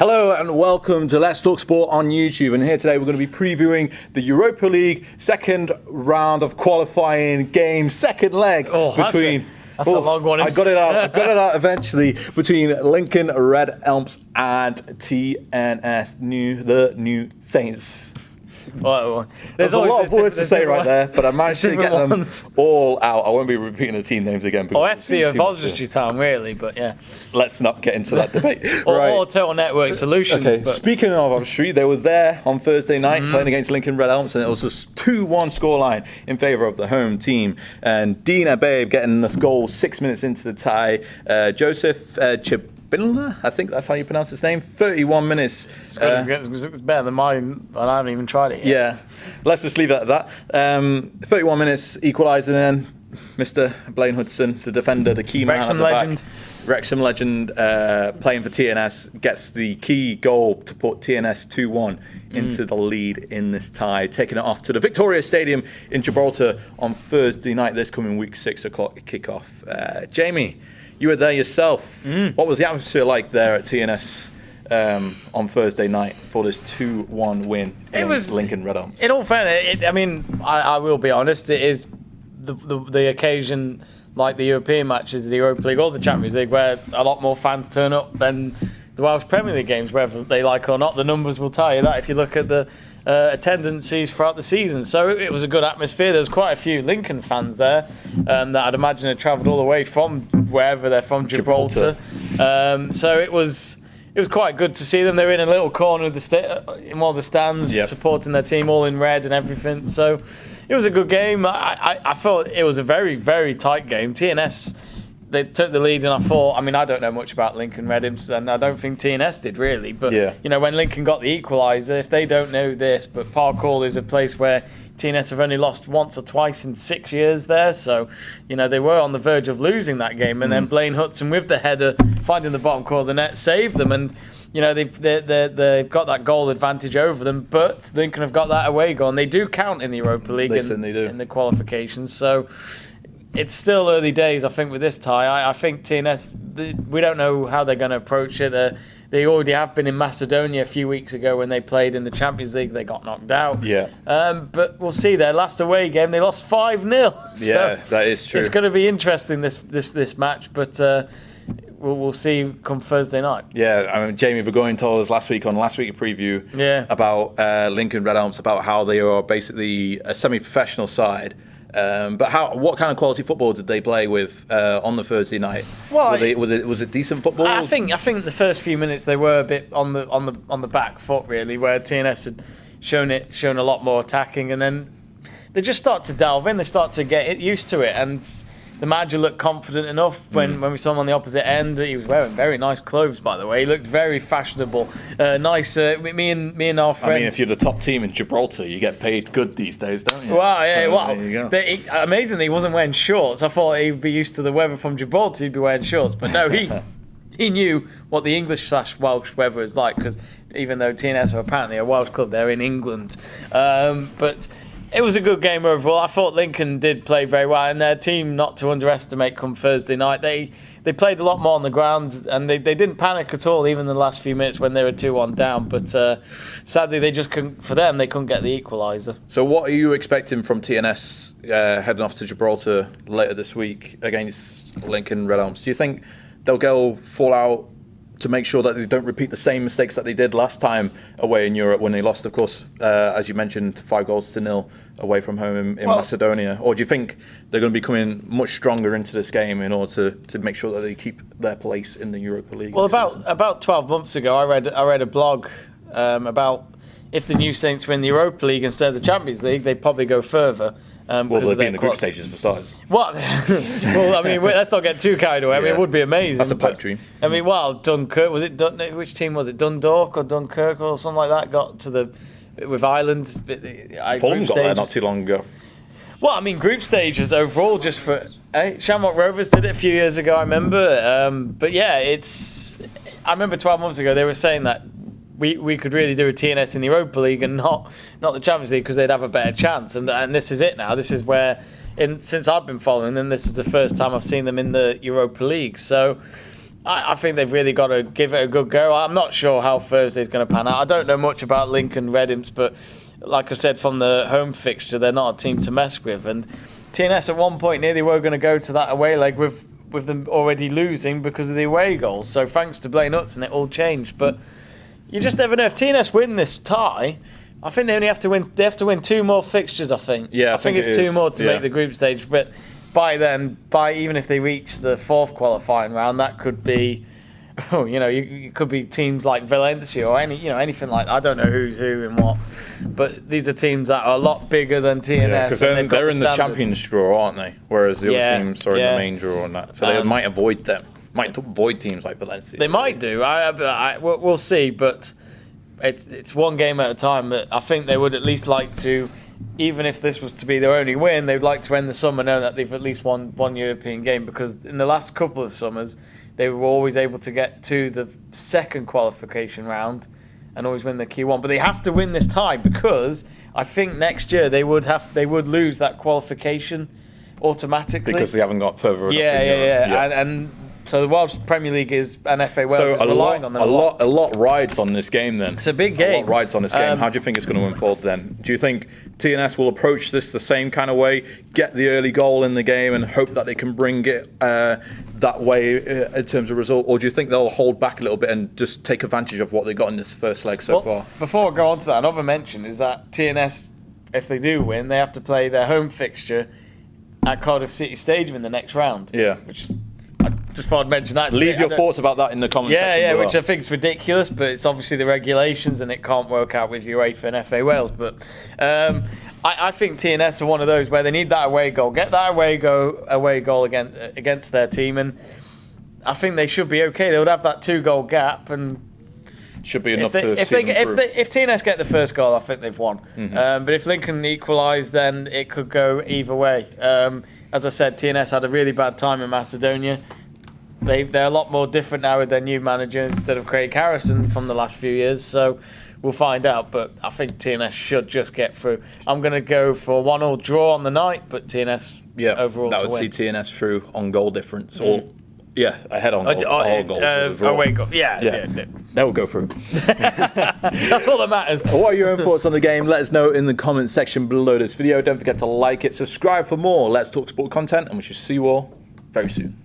Hello and welcome to Let's Talk Sport on YouTube. And here today we're going to be previewing the Europa League second round of qualifying game, second leg between. That's a long one. I got it out eventually, between Lincoln Red Imps and TNS, the New Saints. Well, there's a lot of words to say right there, but I managed to get them all out. I won't be repeating the team names again. FC of Oswestry Town, really, but yeah. Let's not get into that debate. Or Total Network Solutions. Okay, speaking of Oswestry, they were there on Thursday night playing against Lincoln Red Imps, and it was a 2-1 scoreline in favour of the home team. And Dean Ababe getting the goal 6 minutes into the tie. Joseph Chibinla, I think that's how you pronounce his name. 31 minutes. It's better than mine, and I haven't even tried it yet. Yeah, let's just leave it at that. 31 minutes equalising, and Mr. Blaine Hudson, the defender, the key man at the back. Wrexham legend, playing for TNS, gets the key goal to put TNS 2-1 into the lead in this tie, taking it off to the Victoria Stadium in Gibraltar on Thursday night, this coming week, 6 o'clock kickoff. Jamie, you were there yourself. What was the atmosphere like there at TNS on Thursday night for this 2-1 win against Lincoln Red Imps? In all fairness, I will be honest, it is the occasion, like the European matches, the Europa League or the Champions League, where a lot more fans turn up than the Welsh Premier League games, whether they like or not. The numbers will tell you that if you look at the attendances throughout the season. So it was a good atmosphere. There's quite a few Lincoln fans there that I'd imagine had travelled all the way from wherever they're from, Gibraltar. So it was quite good to see them. They were in a little corner of in one of the stands, supporting their team, all in red and everything. So it was a good game. I thought it was a very, very tight game. TNS, they took the lead, and I don't know much about Lincoln Red Imps, and I don't think TNS did really. But when Lincoln got the equaliser, if they don't know this, but Qual is a place where TNS have only lost once or twice in 6 years there. So, they were on the verge of losing that game, and then Blaine Hudson with the header, finding the bottom corner of the net, saved them. And they've got that goal advantage over them, but Lincoln have got that away goal, and they do count in the Europa League in the qualifications. So it's still early days, I think, with this tie. I think TNS, we don't know how they're going to approach it. They already have been in Macedonia a few weeks ago when they played in the Champions League. They got knocked out. But we'll see. Their last away game, they lost 5-0. So yeah, that is true. It's going to be interesting, this match, but we'll see come Thursday night. Yeah, Jamie Burgoyne told us last week preview about Lincoln Red Imps, about how they are basically a semi-professional side. But what kind of quality football did they play with on the Thursday night? Well, was it decent football? I think the first few minutes they were a bit on the back foot, really, where TNS had shown a lot more attacking, and then they just start to delve in. They start to get used to it, and the manager looked confident enough when we saw him on the opposite end. He was wearing very nice clothes, by the way. He looked very fashionable. Nice. Me and our friend. If you're the top team in Gibraltar, you get paid good these days, don't you? Well, yeah. So, there you go. Amazingly, he wasn't wearing shorts. I thought he'd be used to the weather from Gibraltar. He'd be wearing shorts, but no, he knew what the English/Welsh weather is like, because even though TNS are apparently a Welsh club, they're in England. But it was a good game overall. I thought Lincoln did play very well, and their team, not to underestimate, come Thursday night. They played a lot more on the ground, and they didn't panic at all, even in the last few minutes when they were 2-1 down. But sadly, they just couldn't. For them, they couldn't get the equaliser. So, what are you expecting from TNS heading off to Gibraltar later this week against Lincoln Red Imps? Do you think they'll go full out to make sure that they don't repeat the same mistakes that they did last time away in Europe when they lost, of course, as you mentioned, 5-0 away from home in Macedonia? Or do you think they're going to be coming much stronger into this game in order to make sure that they keep their place in the Europa League? Well, about 12 months ago, I read a blog about if the New Saints win the Europa League instead of the Champions League, they'd probably go further. Well, they'll be in the group stages for starters. What? Well, let's not get too carried away. It would be amazing. That's a pipe dream. Dunkirk, was it? Which team was it? Dundalk or Dunkirk or something like that got to with Ireland. Fulham got there not too long ago. Well, group stages overall, just for Shamrock Rovers did it a few years ago, I remember. But yeah, I remember 12 months ago they were saying that we could really do a TNS in the Europa League and not the Champions League, because they'd have a better chance. And this is it now. This is where, since I've been following them, this is the first time I've seen them in the Europa League. So I think they've really got to give it a good go. I'm not sure how Thursday's going to pan out. I don't know much about Lincoln Red Imps, but like I said, from the home fixture, they're not a team to mess with. And TNS at one point nearly were going to go to that away leg with them already losing because of the away goals. So thanks to Blaine Hudson, it all changed. But you just never know. If TNS win this tie, I think they only have to win. They have to win 2 more fixtures. I think. Yeah, I think it's 2 more to make the group stage. But by then, even if they reach the 4th qualifying round, that could be, you could be teams like Valencia or anything like that. I don't know who's who and what, but these are teams that are a lot bigger than TNS. Because they're in the Champions draw, aren't they? Whereas the other teams are in the main draw and that, so they might avoid them. Might avoid teams like Valencia. They might do. We'll see, but it's one game at a time. But I think they would at least like to. Even if this was to be their only win, they'd like to end the summer knowing that they've at least won one European game, because in the last couple of summers, they were always able to get to the 2nd qualification round and always win the key one. But they have to win this tie, because I think next year they would lose that qualification automatically. Because they haven't got further enough. Yeah. And so the Welsh Premier League and FA Wales is relying on them. A lot rides on this game then. It's a big game. A lot rides on this game. How do you think it's going to unfold then? Do you think TNS will approach this the same kind of way, get the early goal in the game and hope that they can bring it that way in terms of result? Or do you think they'll hold back a little bit and just take advantage of what they got in this first leg so far? Before I go on to that, another mention is that TNS, if they do win, they have to play their home fixture at Cardiff City Stadium in the next round. Yeah. Which I just thought I'd mention that. Leave your thoughts about that in the comment section. Yeah, which I think is ridiculous, but it's obviously the regulations and it can't work out with UEFA and FA Wales. But I think TNS are one of those where they need that away goal. Get that away goal against their team, and I think they should be okay. They would have that 2-goal gap, and should be enough to see them through. If TNS get the first goal, I think they've won. Mm-hmm. But if Lincoln equalise, then it could go either way. As I said, TNS had a really bad time in Macedonia. They're a lot more different now with their new manager instead of Craig Harrison from the last few years. So we'll find out. But I think TNS should just get through. I'm going to go for a 1-1 draw on the night, but TNS overall to win. That would see TNS through on goal difference. Or ahead on all goals. Away goal. Yeah. They will go through. That's all that matters. What are your own thoughts on the game? Let us know in the comment section below this video. Don't forget to like it, subscribe for more Let's Talk Sport content, and we shall see you all very soon.